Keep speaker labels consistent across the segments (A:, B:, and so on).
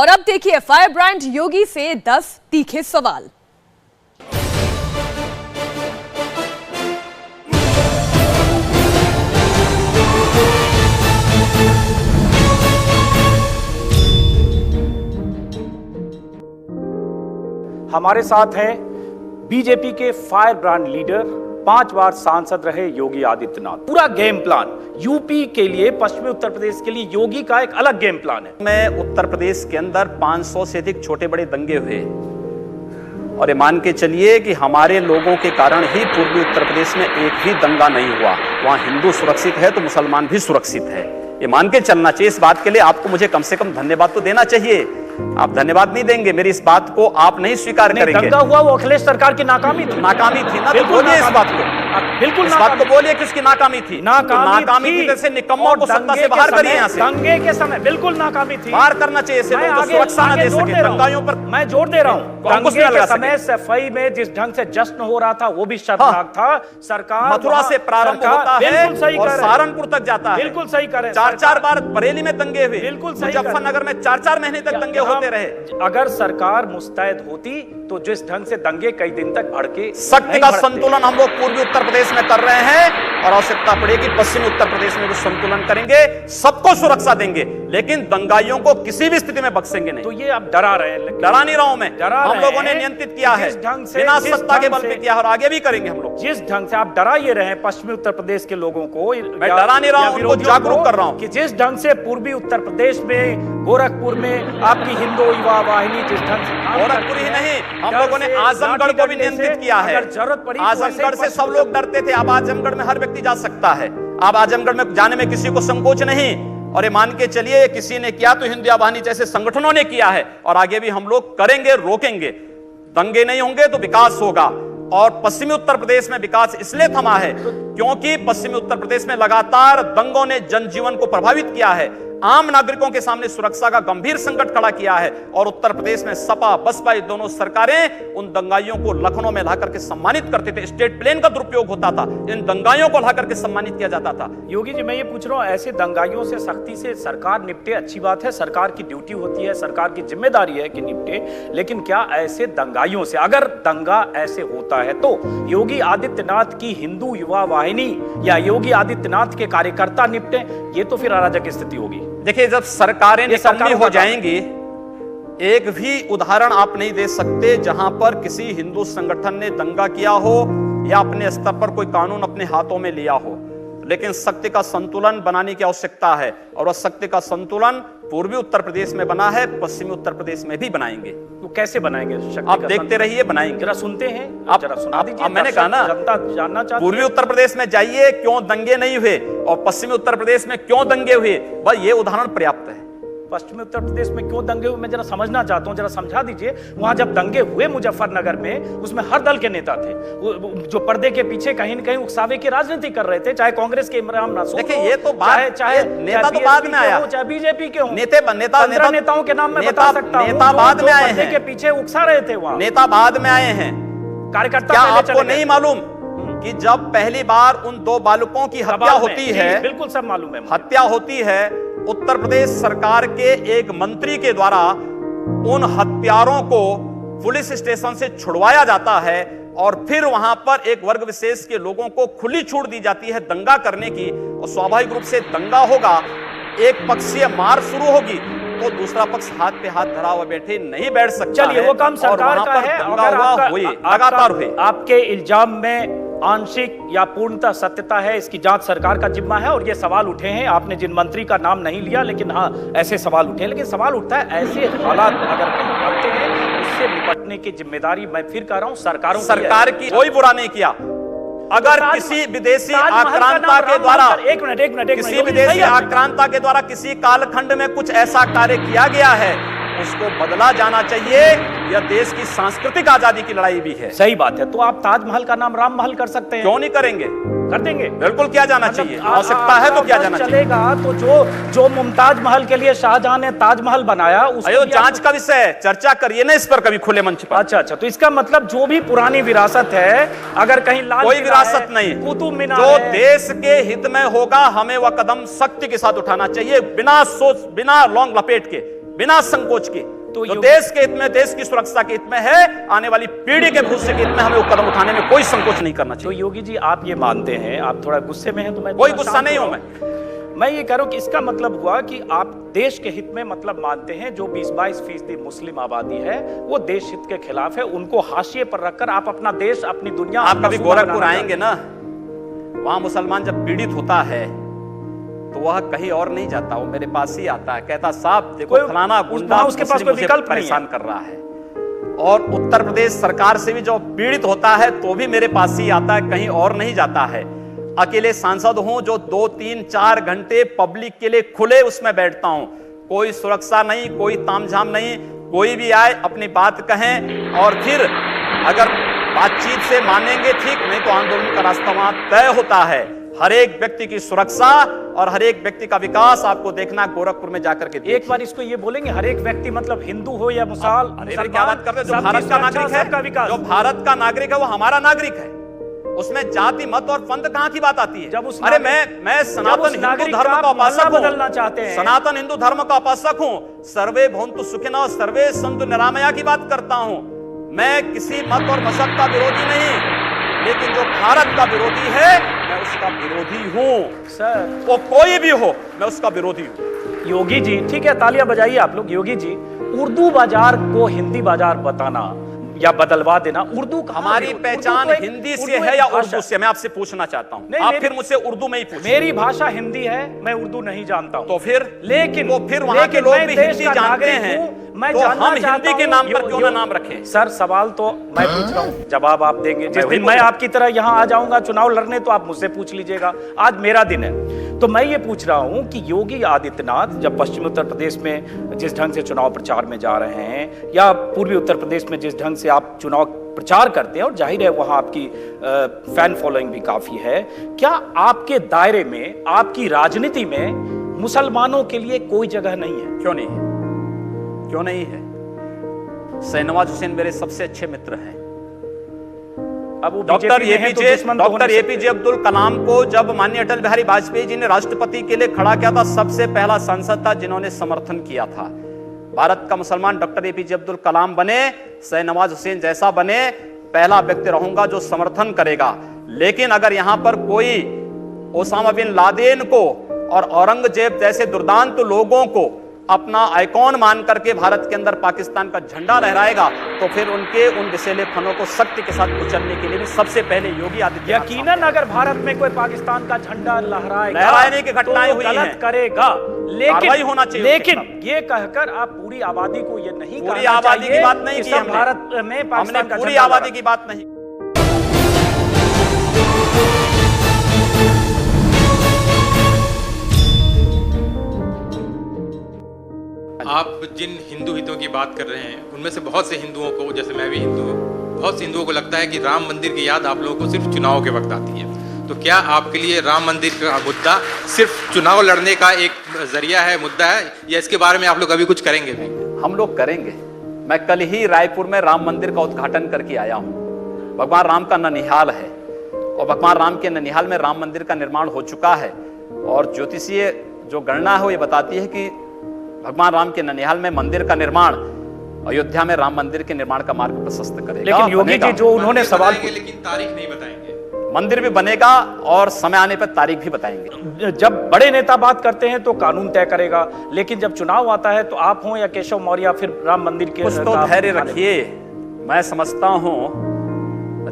A: और अब देखिए फायर ब्रांड योगी से 10 तीखे सवाल।
B: हमारे साथ हैं बीजेपी के फायर ब्रांड लीडर, 5 बार सांसद रहे योगी आदित्यनाथ। पूरा गेम प्लान यूपी के लिए, पश्चिमी उत्तर प्रदेश के लिए योगी का एक अलग गेम प्लान है।
C: में उत्तर प्रदेश के अंदर 500 से अधिक छोटे बड़े दंगे हुए और ये मान के चलिए कि हमारे लोगों के कारण ही पूर्वी उत्तर प्रदेश में एक भी दंगा नहीं हुआ। वहां हिंदू सुरक्षित है तो मुसलमान भी सुरक्षित है, ये मान के चलना चाहिए। इस बात के लिए आपको मुझे कम से कम धन्यवाद तो देना चाहिए। आप धन्यवाद नहीं देंगे, मेरी इस बात को आप नहीं स्वीकार करेंगे।
B: दंगा हुआ वो अखिलेश सरकार की नाकामी थी
C: ना, तो बोलिए इस बात को,
B: बिल्कुल
C: इस बात को बोलिए कि उसकी नाकामी थी। नाकामी थी जैसे निकम्मों को सत्ता से बाहर करिए यहाँ से।
B: दंगे के समय बिल्कुल नाकामी थी,
C: बाहर करना चाहिए। सुरक्षा न दे सके दंगाइयों पर।
B: मैं जोर दे रहा हूँ, दंगे के समय सफाई में जिस ढंग से जश्न हो रहा था वो भी शर्मनाक था। सरकार
C: मथुरा से प्रारंभ होता है और सहारनपुर तक जाता है।
B: बिल्कुल सही करे।
C: 4 बार बरेली में दंगे हुए,
B: बिल्कुल सही।
C: मुजफ्फरनगर में 4 महीने तक दंगे होते रहे।
B: अगर सरकार मुस्तैद होती तो जिस ढंग से दंगे कई दिन तक भड़के,
C: शक्ति का संतुलन हम लोग पूर्वी उत्तर प्रदेश में कर रहे हैं और आवश्यकता पड़ेगी पश्चिमी उत्तर प्रदेश में भी संतुलन करेंगे, सबको सुरक्षा देंगे, लेकिन दंगाइयों को किसी भी स्थिति में बख्शेंगे नहीं।
B: तो ये आप डरा रहे हैं।
C: डरा नहीं रहा हूं मैं, हम लोगों ने नियंत्रित किया है बिना सत्ता के बल पे किया और आगे भी करेंगे हम लोग।
B: जिस ढंग से आप डरा ये रहे हैं पश्चिमी उत्तर प्रदेश के लोगों को,
C: मैं डरा नहीं रहा हूं, उनको जागरूक कर रहा हूं
B: कि जिस ढंग से पूर्वी उत्तर प्रदेश में गोरखपुर में आपकी हिंदू युवा वाहिनी जिस ढंग से,
C: गोरखपुर ही नहीं, हम लोगों ने आजमगढ़ को भी नियंत्रित किया है।
B: जरूरत पड़ी
C: आजमगढ़ से सब लोग डरते थे, अब आजमगढ़ में हर व्यक्ति जा सकता है। अब आजमगढ़ में जाने में किसी को संकोच नहीं। और ये मान के चलिए किसी ने किया तो हिंदू वाहिनी जैसे संगठनों ने किया है और आगे भी हम लोग करेंगे, रोकेंगे। दंगे नहीं होंगे तो विकास होगा। और पश्चिमी उत्तर प्रदेश में विकास इसलिए थमा है क्योंकि पश्चिमी उत्तर प्रदेश में लगातार दंगों ने जनजीवन को प्रभावित किया है, आम नागरिकों के सामने सुरक्षा का गंभीर संकट खड़ा किया है। और उत्तर प्रदेश में सपा बसपा ये दोनों सरकारें उन दंगाइयों को लखनऊ में लाकर के सम्मानित करते थे। स्टेट प्लेन का दुरुपयोग होता था, इन दंगाइयों को लाकर के सम्मानित किया जाता था।
B: योगी जी, मैं ये पूछ रहा हूं, ऐसे दंगाइयों से सख्ती से सरकार निपटे, अच्छी बात है, सरकार की ड्यूटी होती है, सरकार की जिम्मेदारी है कि निपटे, लेकिन क्या ऐसे दंगाइयों से, अगर दंगा ऐसे होता है तो योगी आदित्यनाथ की हिंदू युवा वाहिनी या योगी आदित्यनाथ के कार्यकर्ता निपटे? ये तो फिर अराजक स्थिति होगी।
C: देखिए, जब सरकारें निकम्मी हो जाएंगी, एक भी उदाहरण आप नहीं दे सकते जहां पर किसी हिंदू संगठन ने दंगा किया हो या अपने स्तर पर कोई कानून अपने हाथों में लिया हो। लेकिन शक्ति का संतुलन बनाने की आवश्यकता है और वह शक्ति का संतुलन पूर्वी उत्तर प्रदेश में बना है, पश्चिमी उत्तर प्रदेश में भी बनाएंगे।
B: तो कैसे बनाएंगे?
C: आप देखते रहिए, बनाएंगे।
B: जरा सुनते हैं,
C: आप
B: जरा सुना दीजिए।
C: मैंने कहा ना,
B: जनता जानना चाहती है।
C: पूर्वी उत्तर प्रदेश में जाइए क्यों दंगे नहीं हुए और पश्चिमी उत्तर प्रदेश में क्यों दंगे हुए, बस ये उदाहरण पर्याप्त है।
B: पश्चिमी उत्तर प्रदेश में क्यों दंगे हुए, मैं जरा समझना चाहता हूं, जरा समझा दीजिए। वहां जब दंगे हुए मुजफ्फरनगर में, उसमें हर दल के नेता थे जो पर्दे के पीछे कहीं न कहीं उकसावे की राजनीति कर रहे थे, चाहे कांग्रेस के इमरान नासूर,
C: देखिए ये तो बात,
B: चाहे
C: नेता तो बाद में आया,
B: चाहे बीजेपी के हो,
C: नेताओं
B: के नाम मैं बता सकता हूं,
C: नेता बाद में आए हैं,
B: के पीछे उकसा रहे थे वहां,
C: नेता बाद में आए हैं।
B: कार्यकर्ता
C: क्या आपको नहीं मालूम कि जब पहली बार उन 2 बालकों की हत्या होती है,
B: बिल्कुल सब मालूम है,
C: हत्या होती है, उत्तर प्रदेश सरकार के एक मंत्री के द्वारा उन हत्यारों को पुलिस स्टेशन से छुड़वाया जाता है और फिर वहां पर एक वर्ग विशेष के लोगों को खुली छूट दी जाती है दंगा करने की। और स्वाभाविक रूप से दंगा होगा, एक पक्षीय मार शुरू होगी तो दूसरा पक्ष हाथ पे हाथ धरा हुआ बैठे नहीं बैठ सकता।
B: चलिए, वो काम सरकार का है।
C: लगातार हुए।
B: आपके इल्जाम में आंशिक या पूर्णतः सत्यता है, इसकी जांच सरकार का जिम्मा है। और ये सवाल उठे हैं, आपने जिन मंत्री का नाम नहीं लिया, लेकिन हाँ ऐसे सवाल उठे हैं। लेकिन सवाल उठता है, ऐसे हालात अगर कहीं बनते हैं, उससे निपटने की जिम्मेदारी, मैं फिर कह रहा हूं, सरकार की।
C: कोई बुरा नहीं किया। अगर किसी विदेशी आक्रांता के द्वारा, किसी विदेशी आक्रांता के द्वारा किसी कालखंड में कुछ ऐसा कार्य किया गया है, उसको बदला जाना चाहिए। यह देश की सांस्कृतिक आजादी की लड़ाई भी है।
B: सही बात है। तो आप ताजमहल का नाम राम महल कर सकते हैं,
C: क्यों नहीं करेंगे?
B: कर देंगे,
C: बिल्कुल किया जाना चाहिए। आवश्यकता है तो किया जाना
B: चलेगा। तो जो मुमताज महल के लिए शाहजहां ने ताजमहल बनाया, उसको
C: जांच का विषय, चर्चा करिए ना इस पर कभी खुले मंच पर।
B: अच्छा, तो इसका मतलब जो भी पुरानी विरासत है, अगर कहीं लाल
C: कोई विरासत नहीं,
B: कुतुब मीनार
C: जो देश के हित में होगा, हमें वह कदम सख्ती के साथ उठाना चाहिए, बिना सोच, बिना लौंग लपेट के। बिना संकोच के।
B: तो
C: जो देश के हित में, देश की सुरक्षा के हित में है, आने वाली पीढ़ी के भविष्य के हित में हमें वो कदम उठाने में कोई संकोच नहीं करना
B: तो
C: चाहिए।
B: योगी जी आप ये मानते हैं, आप थोड़ा गुस्से में हैं तो मैं
C: कोई
B: थोड़ा
C: गुस्सा
B: शांत
C: नहीं
B: हो
C: हूं
B: रहा मैं ये कह रहा हूं कि इसका मतलब हुआ कि आप देश के हित में मतलब मानते हैं जो 20-22% मुस्लिम आबादी है वो देश हित के खिलाफ है, उनको हाशिए पर रखकर आप अपना देश, अपनी दुनिया,
C: आप
B: अपना
C: कभी
B: सूबा
C: गोरखपुर
B: बनाना
C: आएंगे ना, वहां मुसलमान जब पीड़ित होता है तो वह कहीं और नहीं जाता, वो मेरे पास ही आता है, कहता साहब देखो
B: कोई-
C: फलाना गुंडा
B: उसके पास
C: मुस्लिम
B: कोई
C: मुझे
B: विकल्प नहीं है।
C: परेशान कर रहा है। और उत्तर प्रदेश सरकार से भी जो पीड़ित होता है तो भी मेरे पास ही आता है, कहीं और नहीं जाता है। अकेले सांसद हूं जो 2, 3, 4 घंटे पब्लिक के लिए खुले उसमें बैठता हूं, कोई सुरक्षा नहीं, कोई तामझाम नहीं, कोई भी आए अपनी बात कहें और फिर अगर बातचीत से मानेंगे ठीक, नहीं तो आंदोलन का रास्ता वहां तय होता है। हर एक व्यक्ति की सुरक्षा और हर एक व्यक्ति का विकास आपको देखना गोरखपुर में जाकर के
B: एक बार इसको ये बोलेंगे हर एक व्यक्ति मतलब हिंदू हो या
C: अरे क्या बात कर रहे हो? जो भारत का नागरिक है, जो भारत का नागरिक है वो हमारा नागरिक है, उसमें जाति मत और पंथ कहां की बात आती है?
B: जब उस
C: अरे मैं सनातन हिंदू धर्म का उपासक हूं,
B: बदलना चाहते हैं,
C: सनातन हिंदू धर्म का उपासक हूं, सर्वे भवन्तु सुखिनः सर्वे सन्तु निरामया की बात करता हूं। मैं किसी मत और मजहब का विरोधी नहीं, लेकिन जो भारत का विरोधी है मैं उसका विरोधी हूं।
B: सर
C: वो कोई भी हो मैं उसका विरोधी हूं।
B: योगी जी, ठीक है तालियां बजाइए आप लोग। योगी जी, उर्दू बाजार को हिंदी बाजार बताना या बदलवा देना, उर्दू कहां
C: हमारी
B: है?
C: पहचान
B: उर्दू तो
C: हिंदी
B: उर्दू
C: से
B: एक
C: है या
B: भाषा।
C: उर्दू से? मैं आपसे पूछना चाहता हूं,
B: नहीं,
C: आप
B: मेरी-
C: फिर मुझसे उर्दू में ही पूछिए।
B: मेरी भाषा हिंदी है, मैं उर्दू नहीं जानता हूं।
C: तो फिर
B: लेकिन
C: तो फिर वहां के लोग
B: मैं
C: भी
B: देश
C: हिंदी
B: का
C: जानते
B: नागरिक
C: हैं,
B: हूं, मैं
C: तो
B: जानना
C: हम
B: चाहता
C: हिंदी के
B: हूं,
C: नाम पर क्यों ना नाम रखें?
B: सर सवाल तो मैं पूछ रहा हूं, जवाब आप देंगे। जिस
C: वही
B: दिन मैं
C: बोल-
B: आपकी तरह यहां आ जाऊंगा चुनाव लड़ने तो आप मुझसे पूछ लीजिएगा, आज मेरा दिन है। तो मैं ये पूछ रहा हूं कि योगी आदित्यनाथ जब पश्चिमी उत्तर प्रदेश में जिस ढंग से चुनाव प्रचार में जा रहे हैं या पूर्वी उत्तर प्रदेश में जिस ढंग से आप चुनाव प्रचार करते हैं, और जाहिर है वहां आपकी फैन फॉलोइंग भी काफी है, क्या आपके दायरे में, आपकी राजनीति में मुसलमानों के लिए कोई जगह नहीं है?
C: क्यों नहीं है? क्यों नहीं है? शाहनवाज हुसैन मेरे सबसे अच्छे मित्र हैं।
B: अब वो
C: डॉक्टर
B: बीजेपी में हैं तो दुश्मन तो होने से-
C: एपीजे अब्दुल कलाम को जब माननीय अटल बिहारी वाजपेयी जी ने राष्ट्रपति के लिए खड़ा किया था, सबसे पहला सांसद था जिन्होंने समर्थन किया था। भारत का मुसलमान डॉक्टर एपीजे अब्दुल कलाम बने, शाहनवाज हुसैन जैसा बने, पहला व्यक्ति रहूंगा जो समर्थन करेगा। लेकिन अगर यहां पर कोई ओसामा बिन लादेन को और औरंगजेब जैसे दुर्दांत लोगों को अपना आइकॉन मान करके भारत के अंदर पाकिस्तान का झंडा लहराएगा, तो फिर उनके उन विषैले फनों को शक्ति के साथ कुचलने के लिए भी सबसे पहले योगी आदित्यनाथ
B: यकीनन अगर भारत में कोई पाकिस्तान का झंडा
C: लहराने की घटनाएं
B: तो
C: हुई
B: गलत
C: हैं।
B: करेगा,
C: कार्रवाई होना
B: लेकिन
C: चाहिए
B: लेकिन ये कहकर आप पूरी आबादी को ये नहीं
C: पूरी
B: कहना
C: आबादी
B: चाहिए
C: की बात नहीं
B: कि
C: की
B: सब
C: हमने।
B: भारत में पाकिस्तान
C: हमने
B: का
C: पूरी
B: झंडा
C: आबादी
B: लहरा।
C: की बात नहीं।
D: आप जिन हिंदू हितों की बात कर रहे हैं उनमें से बहुत से हिंदुओं को, जैसे मैं भी हिंदू हूँ, बहुत से हिंदुओं को लगता है कि राम मंदिर की याद आप लोगों को सिर्फ चुनाव के वक्त आती है। तो क्या आपके लिए राम मंदिर का मुद्दा सिर्फ चुनाव लड़ने का एक जरिया है, मुद्दा है, या इसके बारे में आप लोग अभी कुछ करेंगे भी?
C: हम लोग करेंगे। मैं कल ही रायपुर में राम मंदिर का उद्घाटन करके आया हूँ। भगवान राम का ननिहाल है और भगवान राम के ननिहाल में राम मंदिर का निर्माण हो चुका है, और ज्योतिषीय जो गणना है वो ये बताती है कि भगवान राम के ननिहाल में मंदिर का निर्माण अयोध्या में राम मंदिर के निर्माण का मार्ग प्रशस्त करेगा।
B: लेकिन योगी जी जो उन्होंने सवाल
D: बताएंगे, लेकिन तारीख नहीं बताएंगे।
C: मंदिर भी बनेगा और समय आने पर तारीख भी बताएंगे।
B: जब बड़े नेता बात करते हैं तो कानून तय करेगा, लेकिन जब चुनाव आता है तो आप हो या केशव मौर्य फिर राम मंदिर के
C: कुछ तो धैर्य रखिए। मैं समझता हूं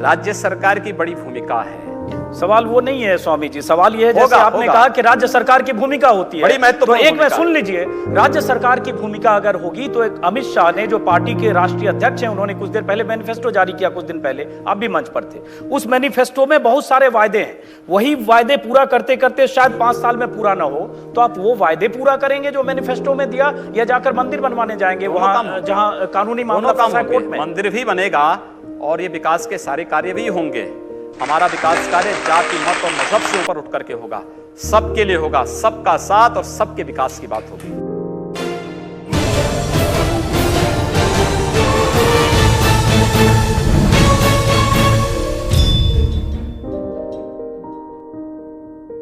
C: राज्य सरकार की बड़ी भूमिका है।
B: सवाल वो नहीं है स्वामी जी, सवाल ये है जैसे
C: होगा,
B: आपने
C: होगा।
B: कहा कि राज्य सरकार की भूमिका होती है,
C: बड़ी महत्वपूर्ण
B: तो एक मैं
C: भूमिका।
B: सुन लीजिए, राज्य सरकार की भूमिका अगर होगी तो एक अमित शाह ने जो पार्टी के राष्ट्रीय अध्यक्ष हैं, उन्होंने कुछ देर पहले मैनिफेस्टो जारी किया, कुछ दिन पहले आप भी मंच पर थे। उस मैनिफेस्टो में बहुत सारे वायदे हैं, वही वायदे पूरा करते करते शायद 5 साल में पूरा ना हो, तो आप वो वायदे पूरा करेंगे जो मैनिफेस्टो में दिया, या जाकर मंदिर बनवाने जाएंगे वहां जहां कानूनी मामला फंसा है कोर्ट में?
C: मंदिर भी बनेगा और ये विकास के सारे कार्य भी होंगे। हमारा विकास कार्य जाति मत और मजहब से ऊपर उठ करके होगा, सबके लिए होगा, सबका साथ और सबके विकास की बात होगी।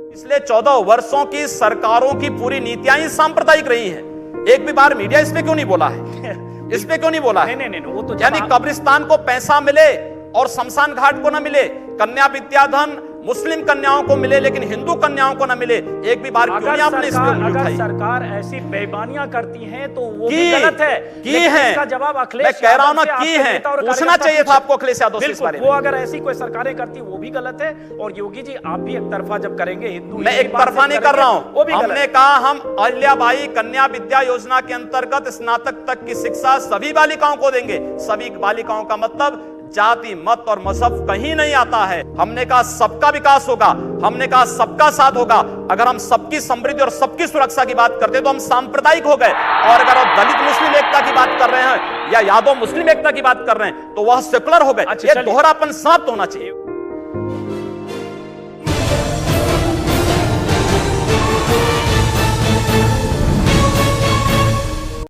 C: पिछले 14 वर्षों की सरकारों की पूरी नीतियां ही सांप्रदायिक रही हैं। एक भी बार मीडिया इस पे क्यों नहीं बोला है? इस पे क्यों नहीं बोला है?
B: नहीं, वो तो
C: यानी कब्रिस्तान को पैसा मिले और शमशान घाट को ना मिले, कन्या विद्याधन मुस्लिम कन्याओं को मिले लेकिन हिंदू कन्याओं को ना मिले, एक भी बार क्यों नहीं आपने इस पे उंगली
B: अगर
C: उठाई?
B: सरकार ऐसी बेईमानियां करती है तो वो
C: की
B: भी गलत है।
C: की
B: लेकिन
C: है,
B: इसका जवाब अखिलेश
C: मैं कह रहा हूं ना
B: यादव से
C: की
B: आपके
C: है,
B: नेता और
C: पूछना
B: कार्यकर्ता
C: चाहिए था
B: पूछे।
C: आपको अखिलेश यादव से इस बारे में।
B: वो अगर ऐसी कोई सरकारें करती वो भी गलत है, और योगी जी आप भी एक तरफा जब करेंगे हिंदू
C: मैं एक तरफा नहीं कर रहा हूं,
B: वो भी गलत
C: हमने
B: है।
C: कहा हम अहिल्याबाई कन्या विद्या योजना के अंतर्गत स्नातक तक की शिक्षा सभी बालिकाओं को देंगे। सभी बालिकाओं का मतलब जाति मत और मजहब कहीं नहीं आता है। हमने कहा सबका विकास होगा, हमने कहा सबका साथ होगा। अगर हम सबकी समृद्धि और सबकी सुरक्षा की बात करते तो हम सांप्रदायिक हो गए, और अगर हम दलित मुस्लिम एकता की बात कर रहे हैं या यादव मुस्लिम एकता की बात कर रहे हैं तो वह सेकुलर हो गए।
B: अच्छा,
C: ये
B: चलिए।
C: दोहरापन समाप्त होना चाहिए।